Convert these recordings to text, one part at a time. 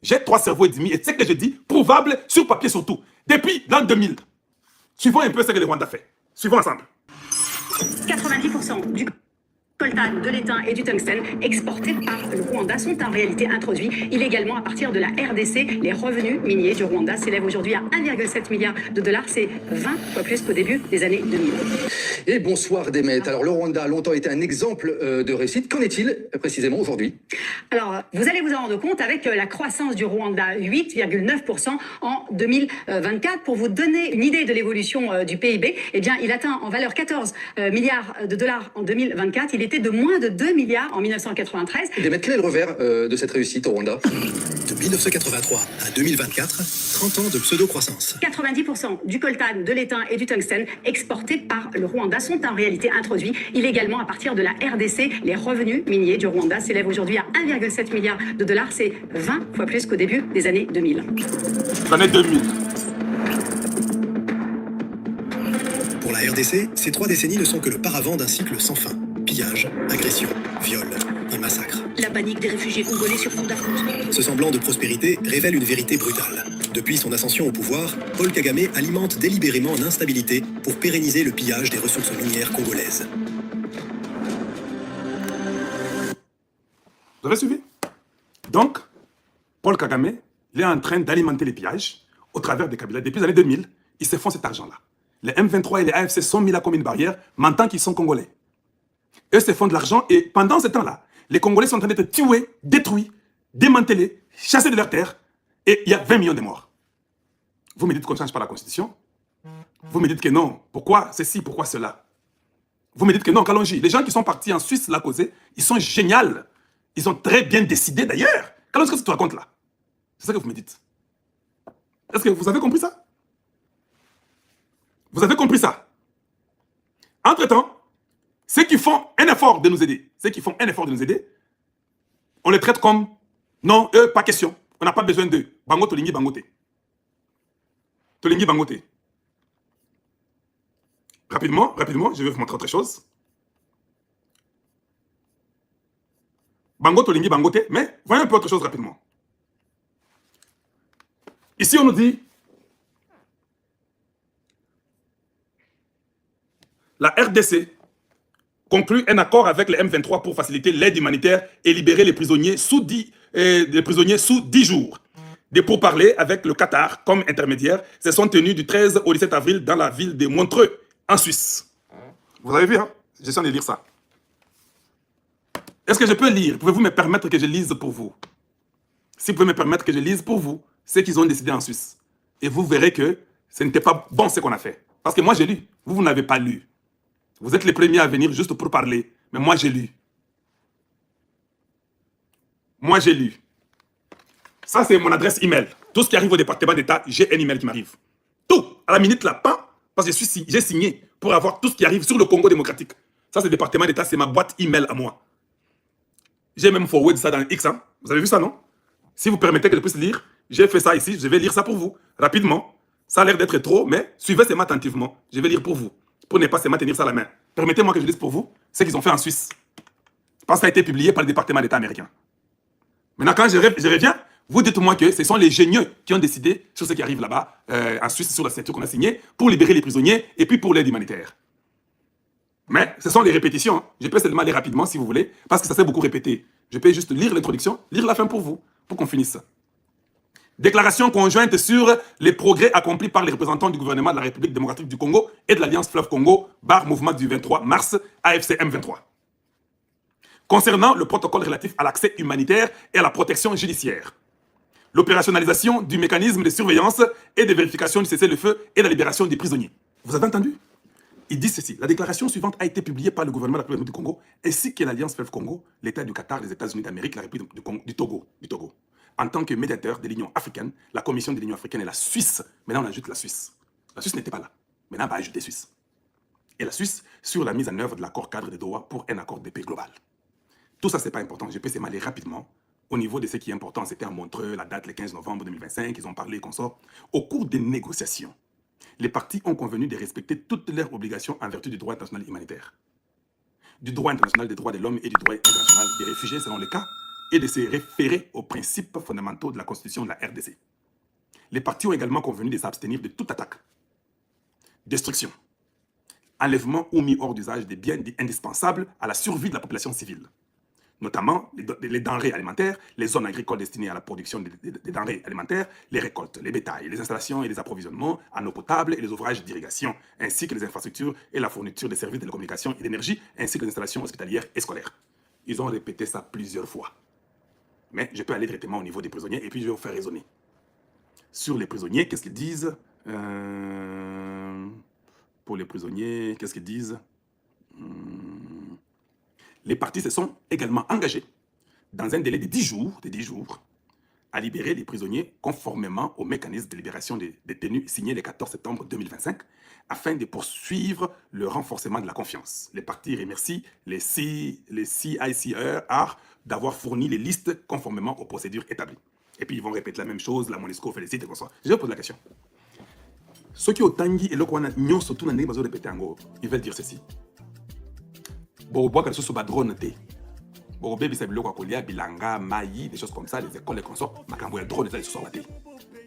J'ai 3 cerveaux et demi, et ce que je dis, prouvable sur papier surtout. Depuis l'an 2000. Suivons un peu ce que le Rwanda fait. Suivons ensemble. 90% du coltan, de l'étain et du tungstène exportés par le Rwanda sont en réalité introduits illégalement à partir de la RDC. Les revenus miniers du Rwanda s'élèvent aujourd'hui à 1,7 milliard de dollars. C'est 20 fois plus qu'au début des années 2000. Et bonsoir Demet. Alors le Rwanda a longtemps été un exemple de réussite. Qu'en est-il précisément aujourd'hui? Alors, vous allez vous en rendre compte avec la croissance du Rwanda, 8,9% en 2024. Pour vous donner une idée de l'évolution du PIB, eh bien, il atteint en valeur 14 milliards de dollars en 2024. Il était de moins de 2 milliards en 1993. Demet, quel est le revers de cette réussite au Rwanda? De 1983 à 2024, 30 ans de pseudo-croissance. 90% du coltan, de l'étain et du tungstène exportés par le Rwanda sont en réalité introduits illégalement à partir de la RDC. Les revenus miniers du Rwanda s'élèvent aujourd'hui à 1,7 milliard de dollars. C'est 20 fois plus qu'au début des années 2000. L'année 2000. Pour la RDC, ces 3 décennies ne sont que le paravent d'un cycle sans fin. Pillage, agression, viol et massacre. La panique des réfugiés congolais sur fond d'affrontement. Ce semblant de prospérité révèle une vérité brutale. Depuis son ascension au pouvoir, Paul Kagame alimente délibérément l'instabilité pour pérenniser le pillage des ressources minières congolaises. Vous avez suivi? Donc, Paul Kagame, il est en train d'alimenter les pillages au travers des Kabila. Depuis les années 2000, ils se font cet argent-là. Les M23 et les AFC sont mis là comme une barrière, mentant qu'ils sont congolais. Eux se font de l'argent et pendant ce temps-là, les Congolais sont en train d'être tués, détruits, démantelés, chassés de leurs terres et il y a 20 millions de morts. Vous me dites qu'on ne change pas la Constitution? Vous me dites que non. Pourquoi ceci, pourquoi cela? Vous me dites que non, Kalonji. Les gens qui sont partis en Suisse la causer, ils sont géniaux. Ils ont très bien décidé d'ailleurs. Kalonji, qu'est-ce que tu racontes là? C'est ça que vous me dites. Est-ce que vous avez compris ça? Vous avez compris ça? Entre-temps, ceux qui font un effort de nous aider, on les traite comme non, eux, pas question. On n'a pas besoin d'eux. Bango Tolingi Bangote. Tolingi Bangote. Rapidement, je vais vous montrer autre chose. Bango Tolingi Bangote, mais voyons un peu autre chose rapidement. Ici, on nous dit la RDC conclut un accord avec les M23 pour faciliter l'aide humanitaire et libérer les prisonniers sous 10 jours. Des pourparlers avec le Qatar comme intermédiaire se sont tenus du 13 au 17 avril dans la ville de Montreux, en Suisse. Vous avez vu, hein? Je suis en train de lire ça. Est-ce que je peux lire? Pouvez-vous me permettre que je lise pour vous? Si vous pouvez me permettre que je lise pour vous, ce qu'ils ont décidé en Suisse. Et vous verrez que ce n'était pas bon ce qu'on a fait. Parce que moi j'ai lu, vous n'avez pas lu. Vous êtes les premiers à venir juste pour parler. Mais moi, j'ai lu. Moi, j'ai lu. Ça, c'est mon adresse email. Tout ce qui arrive au département d'État, j'ai un email qui m'arrive. Tout. À la minute là, pas. Parce que j'ai signé pour avoir tout ce qui arrive sur le Congo démocratique. Ça, c'est le département d'État, c'est ma boîte email à moi. J'ai même forward ça dans X. Hein. Vous avez vu ça, non? Si vous permettez que je puisse lire, j'ai fait ça ici. Je vais lire ça pour vous. Rapidement. Ça a l'air d'être trop, mais suivez ces mots attentivement. Je vais lire pour vous. Pour ne pas seulement tenir ça à la main. Permettez-moi que je dise pour vous ce qu'ils ont fait en Suisse. Parce que ça a été publié par le département d'État américain. Maintenant, quand je reviens, vous dites-moi que ce sont les génieux qui ont décidé sur ce qui arrive là-bas, en Suisse, sur la ceinture qu'on a signée, pour libérer les prisonniers et puis pour l'aide humanitaire. Mais ce sont les répétitions. Hein. Je peux seulement aller rapidement si vous voulez, parce que ça s'est beaucoup répété. Je peux juste lire l'introduction, lire la fin pour vous, pour qu'on finisse. Déclaration conjointe sur les progrès accomplis par les représentants du gouvernement de la République démocratique du Congo et de l'Alliance Fleuve Congo, barre mouvement du 23 mars, AFC M23. Concernant le protocole relatif à l'accès humanitaire et à la protection judiciaire. L'opérationnalisation du mécanisme de surveillance et de vérification du cessez-le-feu et de la libération des prisonniers. Vous avez entendu? Ils disent ceci. La déclaration suivante a été publiée par le gouvernement de la République du Congo ainsi que l'Alliance Fleuve Congo, l'État du Qatar, les États-Unis d'Amérique, la République du Togo. En tant que médiateur de l'Union africaine, la Commission de l'Union africaine et la Suisse. Maintenant, on ajoute la Suisse. La Suisse n'était pas là. Maintenant, on va ajouter Suisse. Et la Suisse sur la mise en œuvre de l'accord cadre de Doha pour un accord de paix global. Tout ça, ce n'est pas important. Je peux s'émaler rapidement. Au niveau de ce qui est important, c'était en Montreux, la date, le 15 novembre 2025, ils ont parlé et qu'on sort. Au cours des négociations, les parties ont convenu de respecter toutes leurs obligations en vertu du droit international humanitaire, du droit international des droits de l'homme et du droit international des réfugiés selon les cas, et de se référer aux principes fondamentaux de la Constitution de la RDC. Les partis ont également convenu de s'abstenir de toute attaque, destruction, enlèvement ou mis hors d'usage des biens indispensables à la survie de la population civile, notamment les denrées alimentaires, les zones agricoles destinées à la production des denrées alimentaires, les récoltes, les bétails, les installations et les approvisionnements en eau potable et les ouvrages d'irrigation, ainsi que les infrastructures et la fourniture des services de télécommunications et d'énergie, ainsi que les installations hospitalières et scolaires. Ils ont répété ça plusieurs fois. Mais je peux aller directement au niveau des prisonniers et puis je vais vous faire raisonner. Sur les prisonniers, qu'est-ce qu'ils disent? Pour les prisonniers, qu'est-ce qu'ils disent? Les partis se sont également engagés dans un délai de 10 jours, à libérer les prisonniers conformément au mécanisme de libération des détenus signé le 14 septembre 2025 afin de poursuivre le renforcement de la confiance. Les partis remercient les CICR d'avoir fourni les listes conformément aux procédures établies. Et puis ils vont répéter la même chose, la MONUSCO félicite et comme ça. Je vais poser la question. Ceux qui ont tangi et le Kwana n'ont surtout n'a pas répété en gros, ils veulent dire ceci. Bon, bois que ce soit drone té. Bon, bébé c'est le Kolia, Bilanga, Maï, des choses comme ça, les écoles, les consorts, Makambo et drone, ils sont ratés.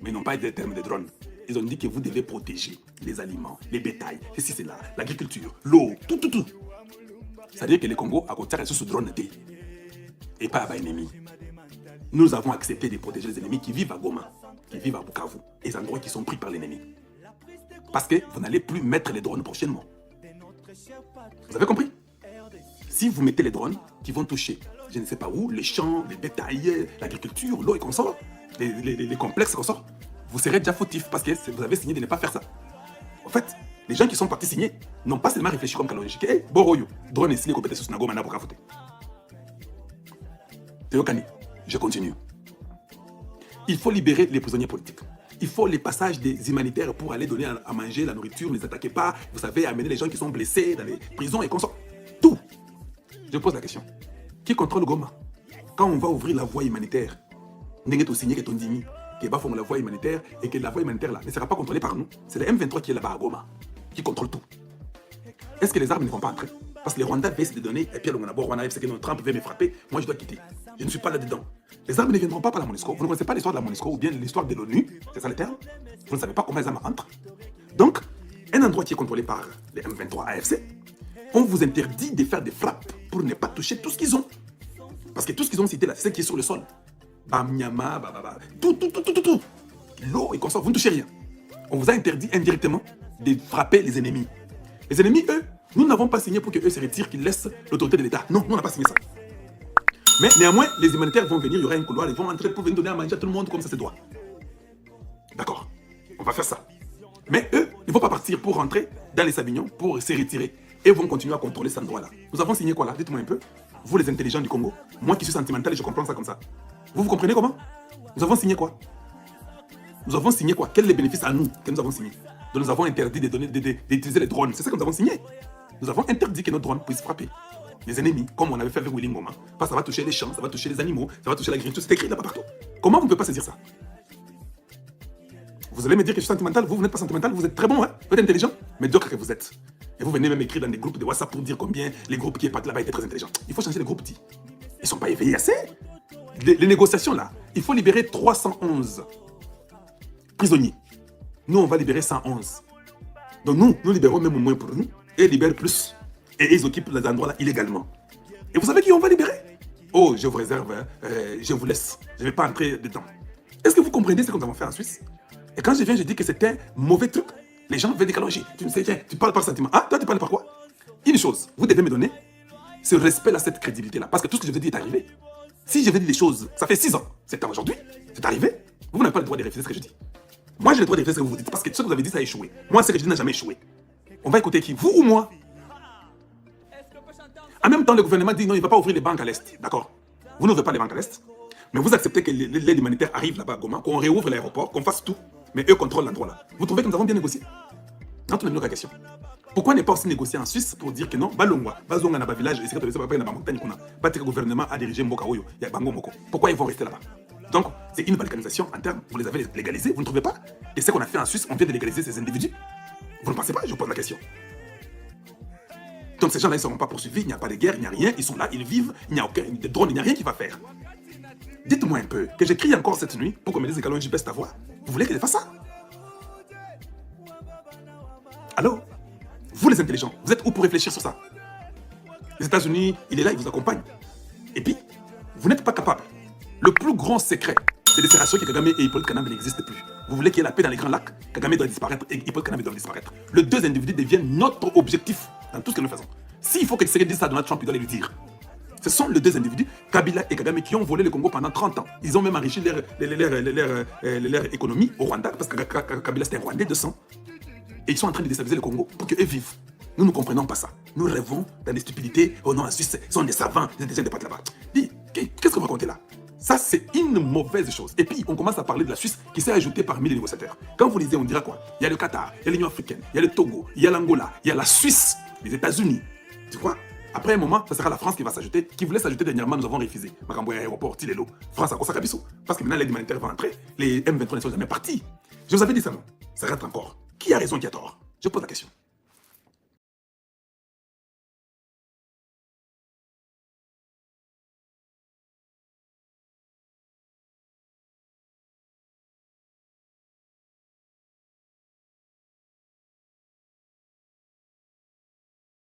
Mais ils n'ont pas été des termes de drone. Ils ont dit que vous devez protéger les aliments, les bétails, ceci, c'est là, l'agriculture, l'eau, tout. C'est-à-dire que les Congo, à côté, ils sont sous drone té. Et pas à l'ennemi. Nous avons accepté de protéger les ennemis qui vivent à Goma, qui vivent à Bukavu, et les endroits qui sont pris par l'ennemi. Parce que vous n'allez plus mettre les drones prochainement. Vous avez compris? Si vous mettez les drones qui vont toucher, je ne sais pas où, les champs, les bétails, l'agriculture, l'eau et qu'on sort, les complexes qu'on sort, vous serez déjà fautif parce que vous avez signé de ne pas faire ça. En fait, les gens qui sont partis signer n'ont pas seulement réfléchi comme Kalonji. Eh, Boroyo, drone ici, les compétences sur Nago, Manabo, Kafouté. Théokani, je continue. Il faut libérer les prisonniers politiques. Il faut les passages des humanitaires pour aller donner à manger, la nourriture, ne les attaquez pas. Vous savez, amener les gens qui sont blessés dans les prisons et qu'on sort. Tout. Je pose la question. Qui contrôle Goma? Quand on va ouvrir la voie humanitaire, n'est-ce pas signé que ton dimi, que va faire la voie humanitaire et que la voie humanitaire là ne sera pas contrôlée par nous. C'est le M23 qui est là-bas à Goma, qui contrôle tout. Est-ce que les armes ne vont pas entrer? Parce que les Rwandais veulent se donner, et puis on a beau Rwanda, c'est que Trump veut me frapper, moi je dois quitter. Je ne suis pas là-dedans. Les armes ne viendront pas par la MONUSCO. Vous ne connaissez pas l'histoire de la MONUSCO ou bien l'histoire de l'ONU, c'est ça le terme? Vous ne savez pas comment les armes entrent. Donc, un endroit qui est contrôlé par les M23 AFC, on vous interdit de faire des frappes pour ne pas toucher tout ce qu'ils ont. Parce que tout ce qu'ils ont cité là, c'est ce qui est sur le sol. Bamyama, tout. L'eau et comme ça, vous ne touchez rien. On vous a interdit indirectement de frapper les ennemis. Les ennemis, eux, nous n'avons pas signé pour qu'eux se retirent, qu'ils laissent l'autorité de l'État. Non, nous on n'a pas signé ça. Mais néanmoins, les humanitaires vont venir, il y aura un couloir, ils vont entrer pour venir donner à manger à tout le monde comme ça se doit. D'accord, on va faire ça. Mais eux, ils ne vont pas partir pour rentrer dans les Sabignons, pour se retirer. Et vont continuer à contrôler cet endroit-là. Nous avons signé quoi là? Dites-moi un peu. Vous les intelligents du Congo. Moi qui suis sentimental, je comprends ça comme ça. Vous comprenez comment? Nous avons signé quoi? Nous avons signé quoi? Quels sont les bénéfices à nous que nous avons signé? Donc nous avons interdit d'utiliser les drones. C'est ça que nous avons signé. Nous avons interdit que nos drones puissent frapper les ennemis, comme on avait fait avec Willy Ngoma. Parce que ça va toucher les champs, ça va toucher les animaux, ça va toucher l'agriculture. C'est écrit là-bas partout. Comment vous ne pouvez pas saisir ça? Vous allez me dire que je suis sentimental. Vous n'êtes pas sentimental. Vous êtes très bon, hein? Vous êtes intelligent. Médiocre que vous êtes. Et vous venez même écrire dans des groupes de WhatsApp pour dire combien les groupes qui partent là-bas étaient très intelligents. Il faut changer les groupes petits. Ils ne sont pas éveillés assez. Les négociations là, il faut libérer 311 prisonniers. Nous, on va libérer 111. Donc nous libérons même moins pour nous et ils libèrent plus. Et ils occupent les endroits là illégalement. Et vous savez qui on va libérer? Oh, je vous réserve, je vous laisse. Je ne vais pas entrer dedans. Est-ce que vous comprenez ce que nous avons fait en Suisse? Et quand je viens, je dis que c'était un mauvais truc. Les gens veulent décalonger. Tu ne sais rien, tu parles par sentiment. Ah, toi, tu parles par quoi? Une chose, vous devez me donner ce respect-là, cette crédibilité-là. Parce que tout ce que je vous ai dit est arrivé. Si je vous dis des choses, ça fait 6 ans, c'est aujourd'hui, c'est arrivé. Vous n'avez pas le droit de refuser ce que je dis. Moi, j'ai le droit de refuser ce que vous dites. Parce que ce que vous avez dit, ça a échoué. Moi, ce que je dis n'a jamais échoué. On va écouter qui? Vous ou moi? En même temps, le gouvernement dit non, il ne va pas ouvrir les banques à l'Est. D'accord? Vous n'ouvrez pas les banques à l'Est. Mais vous acceptez que l'aide humanitaire arrive là-bas à Goma, qu'on réouvre l'aéroport, qu'on fasse tout. Mais eux contrôlent l'endroit là. Vous trouvez que nous avons bien négocié? Non, tu n'as pas question. Pourquoi ne pas aussi négocier en Suisse pour dire que non, Balongwa, Bazonga n'a pas village, et c'est que tu pas dans la montagne qu'on a. Pas que le gouvernement a dirigé Mboka Oyo, il y a Bango Moko. Pourquoi ils vont rester là-bas? Donc, c'est une balkanisation en termes, vous les avez légalisés, vous ne trouvez pas? Et ce qu'on a fait en Suisse, on vient de légaliser ces individus. Vous ne pensez pas? Je vous pose la question. Donc ces gens-là, ils ne seront pas poursuivis, il n'y a pas de guerre, il n'y a rien, ils sont là, ils vivent, il n'y a aucun drone, il n'y a rien qui va faire. Dites-moi un peu, que j'écris encore cette nuit pour qu'on me dise que je baisse ta voix. Vous voulez que je fasse ça? Allô? Vous les intelligents, vous êtes où pour réfléchir sur ça? Les États-Unis, il est là, il vous accompagne. Et puis, vous n'êtes pas capable. Le plus grand secret, c'est de se rassurer que Kagame et Hippolyte Kanambe n'existent plus. Vous voulez qu'il y ait la paix dans les grands lacs? Kagame doit disparaître et Hippolyte Kanambe doit disparaître. Les deux individus deviennent notre objectif dans tout ce que nous faisons. S'il faut que Tshisekedi dise ça à Donald Trump, il doit le dire. Ce sont les deux individus, Kabila et Kagame, qui ont volé le Congo pendant 30 ans. Ils ont même enrichi leur économie au Rwanda, parce que Kabila c'était un Rwandais de sang. Et ils sont en train de déstabiliser le Congo pour qu'eux vivent. Nous ne comprenons pas ça. Nous rêvons dans des stupidités. Oh non, en Suisse, ils sont des savants, ils ont des gens de pattes là-bas. Dis, qu'est-ce que vous racontez là? Ça, c'est une mauvaise chose. Et puis, on commence à parler de la Suisse qui s'est ajoutée parmi les négociateurs. Quand vous lisez, on dira quoi? Il y a le Qatar, il y a l'Union africaine, il y a le Togo, il y a l'Angola, il y a la Suisse, les États-Unis. Tu vois? Après un moment, ça sera la France qui va s'ajouter, qui voulait s'ajouter dernièrement, nous avons refusé. Makamboya aéroport, Tilelo, France à Kosakabiso. Parce que maintenant, l'aide humanitaire va entrer. Les M23 ne sont jamais partis. Je vous avais dit ça, non? Ça reste encore. Qui a raison, qui a tort? Je pose la question.